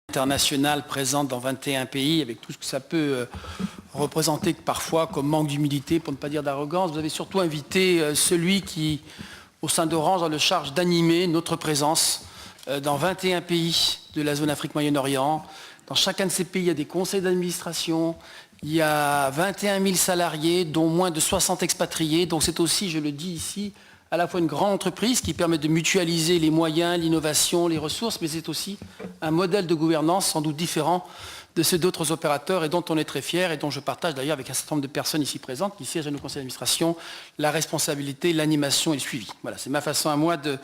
internationale présente dans 21 pays, avec tout ce que ça peut représenter parfois comme manque d'humilité, pour ne pas dire d'arrogance. Vous avez surtout invité celui qui, au sein d'Orange, a le charge d'animer notre présence dans 21 pays de la zone Afrique-Moyen-Orient. Dans chacun de ces pays, il y a des conseils d'administration, il y a 21 000 salariés, dont moins de 60 expatriés. Donc c'est aussi, je le dis ici, à la fois une grande entreprise qui permet de mutualiser les moyens, l'innovation, les ressources, mais c'est aussi un modèle de gouvernance sans doute différent de ceux d'autres opérateurs et dont on est très fiers et dont je partage d'ailleurs avec un certain nombre de personnes ici présentes qui siègent à nos conseils d'administration la responsabilité, l'animation et le suivi. Voilà, c'est ma façon à moi de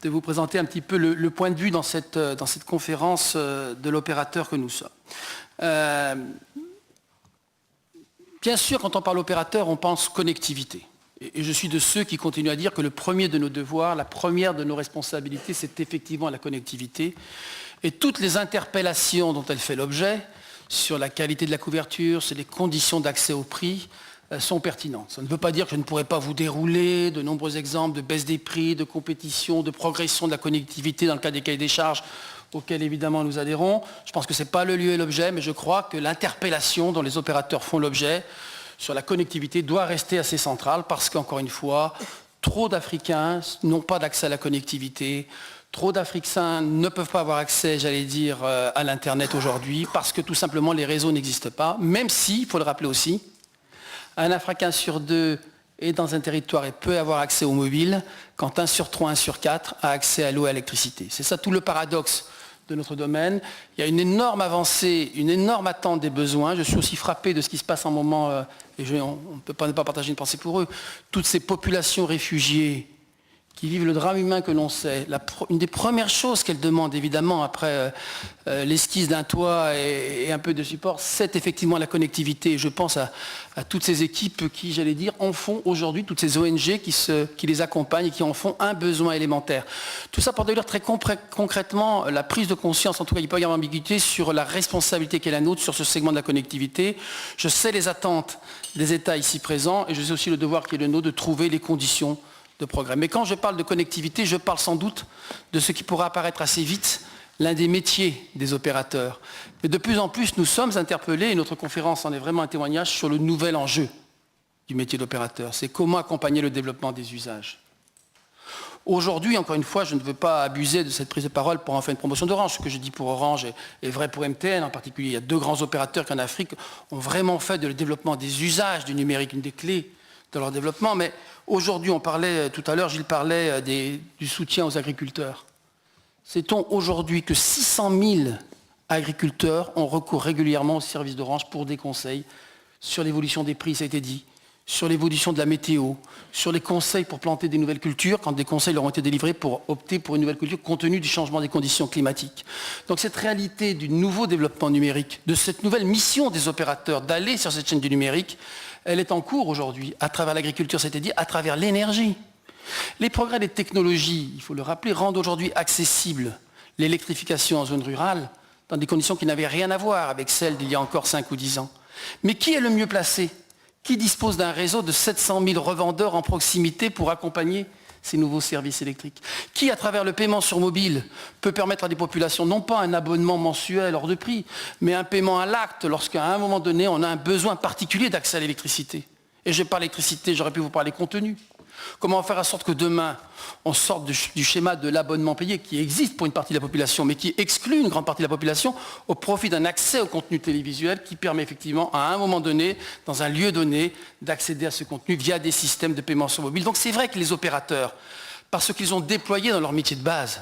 vous présenter un petit peu le point de vue dans cette conférence de l'opérateur que nous sommes. Bien sûr, quand on parle opérateur, on pense connectivité. Et je suis de ceux qui continuent à dire que le premier de nos devoirs, la première de nos responsabilités, c'est effectivement la connectivité. Et toutes les interpellations dont elle fait l'objet, sur la qualité de la couverture, sur les conditions d'accès au prix, sont pertinentes. Ça ne veut pas dire que je ne pourrais pas vous dérouler de nombreux exemples de baisse des prix, de compétition, de progression de la connectivité dans le cadre des cahiers des charges, auxquels évidemment nous adhérons. Je pense que ce n'est pas le lieu et l'objet, mais je crois que l'interpellation dont les opérateurs font l'objet sur la connectivité doit rester assez centrale parce qu'encore une fois, trop d'Africains n'ont pas d'accès à la connectivité, trop d'Africains ne peuvent pas avoir accès, j'allais dire, à l'Internet aujourd'hui parce que tout simplement les réseaux n'existent pas, même si, il faut le rappeler aussi, un Africain sur deux est dans un territoire et peut avoir accès au mobile, quand 1 sur 3, 1 sur 4 a accès à l'eau et à l'électricité. C'est ça tout le paradoxe de notre domaine. Il y a une énorme avancée, une énorme attente des besoins. Je suis aussi frappé de ce qui se passe en moment, et on ne peut pas ne pas partager une pensée pour eux, toutes ces populations réfugiées qui vivent le drame humain que l'on sait. Une des premières choses qu'elles demandent, évidemment, après l'esquisse d'un toit et un peu de support, c'est effectivement la connectivité. Je pense à toutes ces équipes qui, j'allais dire, en font aujourd'hui, toutes ces ONG qui les accompagnent et qui en font un besoin élémentaire. Tout ça pour dire très concrètement la prise de conscience, en tout cas il peut y avoir ambiguïté, sur la responsabilité qu'est la nôtre sur ce segment de la connectivité. Je sais les attentes des États ici présents et je sais aussi le devoir qui est le nôtre de trouver les conditions de progrès. Mais quand je parle de connectivité, je parle sans doute de ce qui pourra apparaître assez vite, l'un des métiers des opérateurs. Mais de plus en plus, nous sommes interpellés, et notre conférence en est vraiment un témoignage, sur le nouvel enjeu du métier d'opérateur. C'est comment accompagner le développement des usages. Aujourd'hui, encore une fois, je ne veux pas abuser de cette prise de parole pour en faire une promotion d'Orange. Ce que je dis pour Orange est vrai pour MTN en particulier. Il y a 2 grands opérateurs qui en Afrique ont vraiment fait de le développement des usages du numérique une des clés de leur développement. Mais aujourd'hui, on parlait tout à l'heure, Gilles parlait du soutien aux agriculteurs. Sait-on aujourd'hui que 600 000 agriculteurs ont recours régulièrement au service d'Orange pour des conseils sur l'évolution des prix, ça a été dit, sur l'évolution de la météo, sur les conseils pour planter des nouvelles cultures, quand des conseils leur ont été délivrés pour opter pour une nouvelle culture compte tenu du changement des conditions climatiques. Donc cette réalité du nouveau développement numérique, de cette nouvelle mission des opérateurs d'aller sur cette chaîne du numérique, elle est en cours aujourd'hui, à travers l'agriculture, c'était dit, à travers l'énergie. Les progrès des technologies, il faut le rappeler, rendent aujourd'hui accessible l'électrification en zone rurale dans des conditions qui n'avaient rien à voir avec celles d'il y a encore 5 ou 10 ans. Mais qui est le mieux placé ? Qui dispose d'un réseau de 700 000 revendeurs en proximité pour accompagner ces nouveaux services électriques? Qui, à travers le paiement sur mobile, peut permettre à des populations, non pas un abonnement mensuel hors de prix, mais un paiement à l'acte lorsqu'à un moment donné, on a un besoin particulier d'accès à l'électricité? Et je parle d'électricité, j'aurais pu vous parler contenu. Comment faire en sorte que demain, on sorte du schéma de l'abonnement payé qui existe pour une partie de la population, mais qui exclut une grande partie de la population au profit d'un accès au contenu télévisuel qui permet effectivement, à un moment donné, dans un lieu donné, d'accéder à ce contenu via des systèmes de paiement sur mobile. Donc c'est vrai que les opérateurs, parce qu'ils ont déployé dans leur métier de base,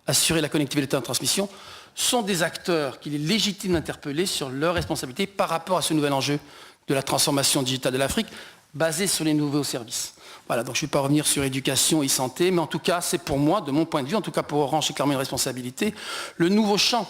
assurer la connectivité en transmission, sont des acteurs qu'il est légitime d'interpeller sur leur responsabilité par rapport à ce nouvel enjeu de la transformation digitale de l'Afrique, basé sur les nouveaux services. Voilà, donc je ne vais pas revenir sur éducation et santé, mais en tout cas, c'est pour moi, de mon point de vue, en tout cas pour Orange, c'est clairement une responsabilité, le nouveau champ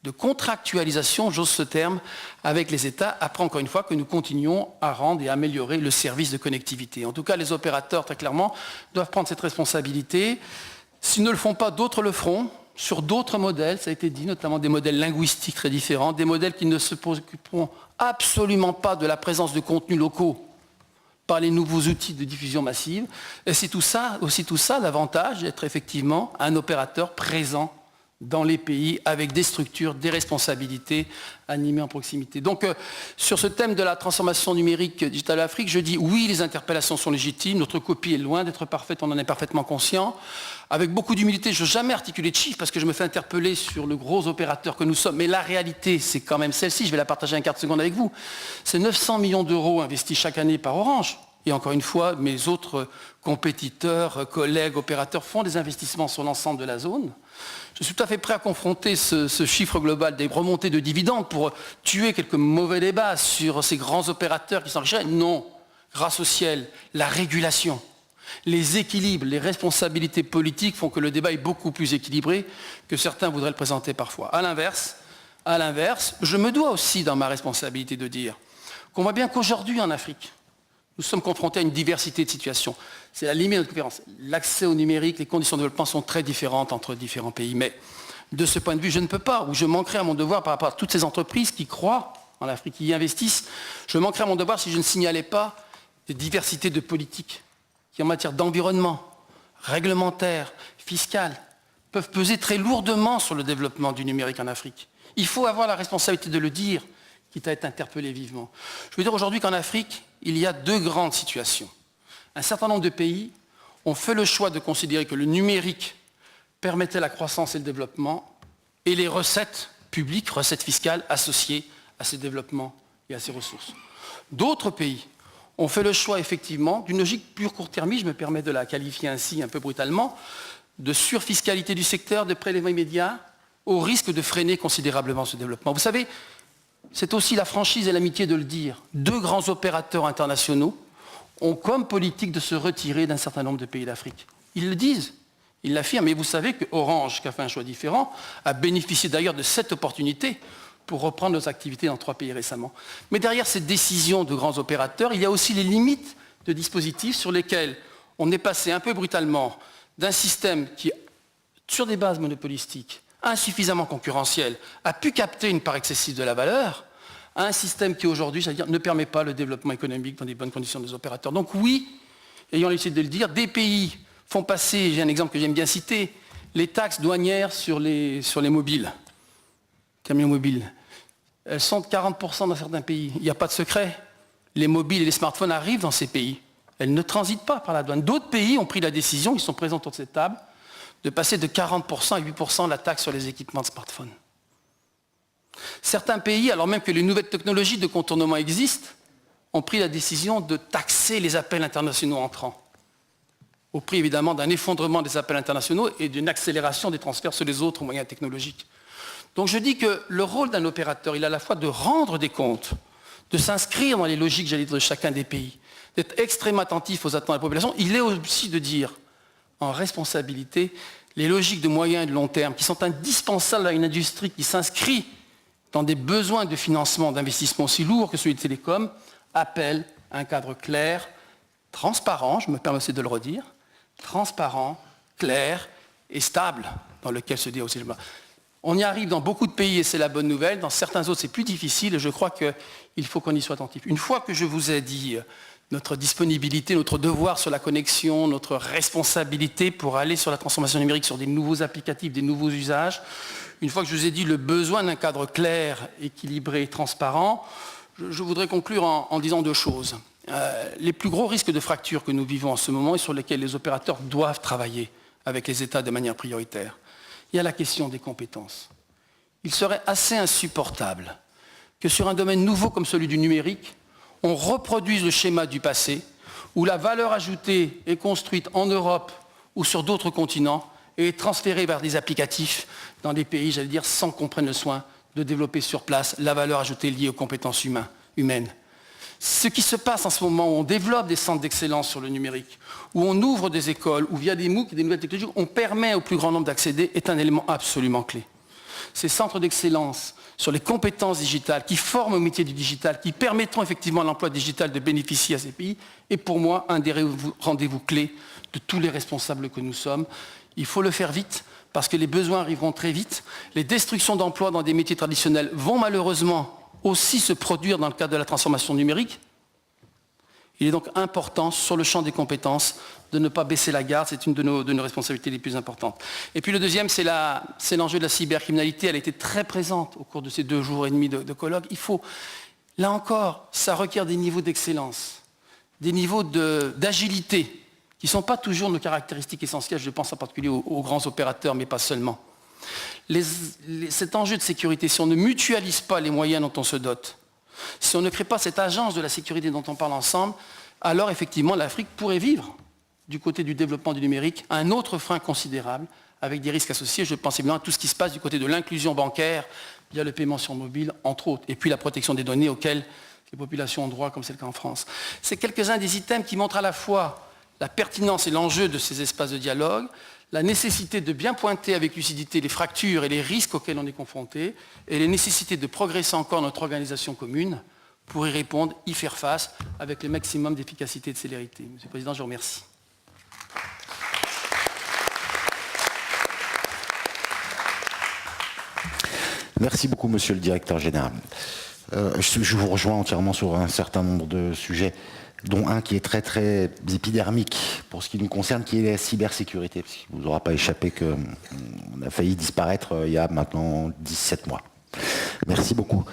de contractualisation, j'ose ce terme, avec les États, après encore une fois que nous continuons à rendre et à améliorer le service de connectivité. En tout cas, les opérateurs, très clairement, doivent prendre cette responsabilité. S'ils ne le font pas, d'autres le feront, sur d'autres modèles, ça a été dit, notamment des modèles linguistiques très différents, des modèles qui ne se préoccuperont absolument pas de la présence de contenus locaux par les nouveaux outils de diffusion massive. Et c'est aussi tout ça l'avantage d'être effectivement un opérateur présent dans les pays avec des structures, des responsabilités animées en proximité. Donc, sur ce thème de la transformation numérique digitale de l'Afrique, je dis oui, les interpellations sont légitimes, notre copie est loin d'être parfaite, on en est parfaitement conscient. Avec beaucoup d'humilité, je ne veux jamais articuler de chiffres parce que je me fais interpeller sur le gros opérateur que nous sommes. Mais la réalité, c'est quand même celle-ci, je vais la partager en 4 secondes avec vous. C'est 900 millions d'euros investis chaque année par Orange. Et encore une fois, mes autres compétiteurs, collègues, opérateurs font des investissements sur l'ensemble de la zone. Je suis tout à fait prêt à confronter ce chiffre global des remontées de dividendes pour tuer quelques mauvais débats sur ces grands opérateurs qui s'enrichissent. Non, grâce au ciel, la régulation, les équilibres, les responsabilités politiques font que le débat est beaucoup plus équilibré que certains voudraient le présenter parfois. À l'inverse, je me dois aussi dans ma responsabilité de dire qu'on voit bien qu'aujourd'hui en Afrique, nous sommes confrontés à une diversité de situations. C'est la limite de notre conférence. L'accès au numérique, les conditions de développement sont très différentes entre différents pays. Mais de ce point de vue, je ne peux pas, ou je manquerai à mon devoir par rapport à toutes ces entreprises qui croient en Afrique, qui y investissent, je manquerai à mon devoir si je ne signalais pas des diversités de politiques qui, en matière d'environnement, réglementaire, fiscal, peuvent peser très lourdement sur le développement du numérique en Afrique. Il faut avoir la responsabilité de le dire, quitte à être interpellé vivement. Je veux dire aujourd'hui qu'en Afrique, il y a 2 grandes situations. Un certain nombre de pays ont fait le choix de considérer que le numérique permettait la croissance et le développement et les recettes publiques, recettes fiscales associées à ces développements et à ces ressources. D'autres pays ont fait le choix effectivement d'une logique pure court-termiste, je me permets de la qualifier ainsi un peu brutalement, de surfiscalité du secteur, de prélèvements immédiats, au risque de freiner considérablement ce développement. Vous savez, c'est aussi la franchise et l'amitié de le dire. 2 grands opérateurs internationaux ont comme politique de se retirer d'un certain nombre de pays d'Afrique. Ils le disent, ils l'affirment. Mais vous savez que Orange, qui a fait un choix différent, a bénéficié d'ailleurs de cette opportunité pour reprendre nos activités dans 3 pays récemment. Mais derrière cette décision de grands opérateurs, il y a aussi les limites de dispositifs sur lesquels on est passé un peu brutalement d'un système qui, sur des bases monopolistiques, insuffisamment concurrentiel, a pu capter une part excessive de la valeur, à un système qui aujourd'hui, c'est-à-dire, ne permet pas le développement économique dans des bonnes conditions des opérateurs. Donc oui, ayant l'essai de le dire, des pays font passer, j'ai un exemple que j'aime bien citer, les taxes douanières sur les mobiles, camions mobiles. Elles sont de 40% dans certains pays. Il n'y a pas de secret. Les mobiles et les smartphones arrivent dans ces pays. Elles ne transitent pas par la douane. D'autres pays ont pris la décision, ils sont présents autour de cette table, de passer de 40% à 8% la taxe sur les équipements de smartphone. Certains pays, alors même que les nouvelles technologies de contournement existent, ont pris la décision de taxer les appels internationaux entrants, au prix évidemment d'un effondrement des appels internationaux et d'une accélération des transferts sur les autres moyens technologiques. Donc je dis que le rôle d'un opérateur, il est à la fois de rendre des comptes, de s'inscrire dans les logiques, j'allais dire, de chacun des pays, d'être extrêmement attentif aux attentes de la population. Il est aussi de dire en responsabilité les logiques de moyen et de long terme qui sont indispensables à une industrie qui s'inscrit dans des besoins de financement, d'investissement aussi lourds que celui des télécoms, appellent à un cadre clair, transparent, je me permets aussi de le redire, transparent, clair et stable dans lequel se déroule aussi le débat. On y arrive dans beaucoup de pays et c'est la bonne nouvelle, dans certains autres c'est plus difficile et je crois qu'il faut qu'on y soit attentif. Une fois que je vous ai dit notre disponibilité, notre devoir sur la connexion, notre responsabilité pour aller sur la transformation numérique, sur des nouveaux applicatifs, des nouveaux usages. Une fois que je vous ai dit le besoin d'un cadre clair, équilibré, transparent, je voudrais conclure en disant 2 choses. Les plus gros risques de fracture que nous vivons en ce moment et sur lesquels les opérateurs doivent travailler avec les États de manière prioritaire, il y a la question des compétences. Il serait assez insupportable que sur un domaine nouveau comme celui du numérique, on reproduise le schéma du passé, où la valeur ajoutée est construite en Europe ou sur d'autres continents et est transférée vers des applicatifs dans des pays, j'allais dire, sans qu'on prenne le soin de développer sur place la valeur ajoutée liée aux compétences humaines. Ce qui se passe en ce moment où on développe des centres d'excellence sur le numérique, où on ouvre des écoles, où via des MOOC et des nouvelles technologies, on permet au plus grand nombre d'accéder, est un élément absolument clé. Ces centres d'excellence sur les compétences digitales qui forment au métier du digital, qui permettront effectivement à l'emploi digital de bénéficier à ces pays, est pour moi un des rendez-vous clés de tous les responsables que nous sommes. Il faut le faire vite, parce que les besoins arriveront très vite. Les destructions d'emplois dans des métiers traditionnels vont malheureusement aussi se produire dans le cadre de la transformation numérique. Il est donc important, sur le champ des compétences, de ne pas baisser la garde. C'est une de nos responsabilités les plus importantes. Et puis le deuxième, c'est l'enjeu de la cybercriminalité. Elle a été très présente au cours de ces 2 jours et demi de colloque. Là encore, ça requiert des niveaux d'excellence, des niveaux d'agilité, qui ne sont pas toujours nos caractéristiques essentielles. Je pense en particulier aux grands opérateurs, mais pas seulement. Cet enjeu de sécurité, si on ne mutualise pas les moyens dont on se dote, si on ne crée pas cette agence de la sécurité dont on parle ensemble, alors effectivement l'Afrique pourrait vivre, du côté du développement du numérique, un autre frein considérable, avec des risques associés. Je pense évidemment à tout ce qui se passe du côté de l'inclusion bancaire, via le paiement sur mobile, entre autres, et puis la protection des données auxquelles les populations ont droit, comme c'est le cas en France. C'est quelques-uns des items qui montrent à la fois la pertinence et l'enjeu de ces espaces de dialogue, la nécessité de bien pointer avec lucidité les fractures et les risques auxquels on est confronté, et les nécessités de progresser encore notre organisation commune pour y répondre, y faire face, avec le maximum d'efficacité et de célérité. Monsieur le Président, je vous remercie. Merci beaucoup, Monsieur le Directeur Général. Je vous rejoins entièrement sur un certain nombre de sujets, dont un qui est très très épidermique pour ce qui nous concerne, qui est la cybersécurité. Il ne vous aura pas échappé qu'on a failli disparaître il y a maintenant 17 mois. Merci beaucoup.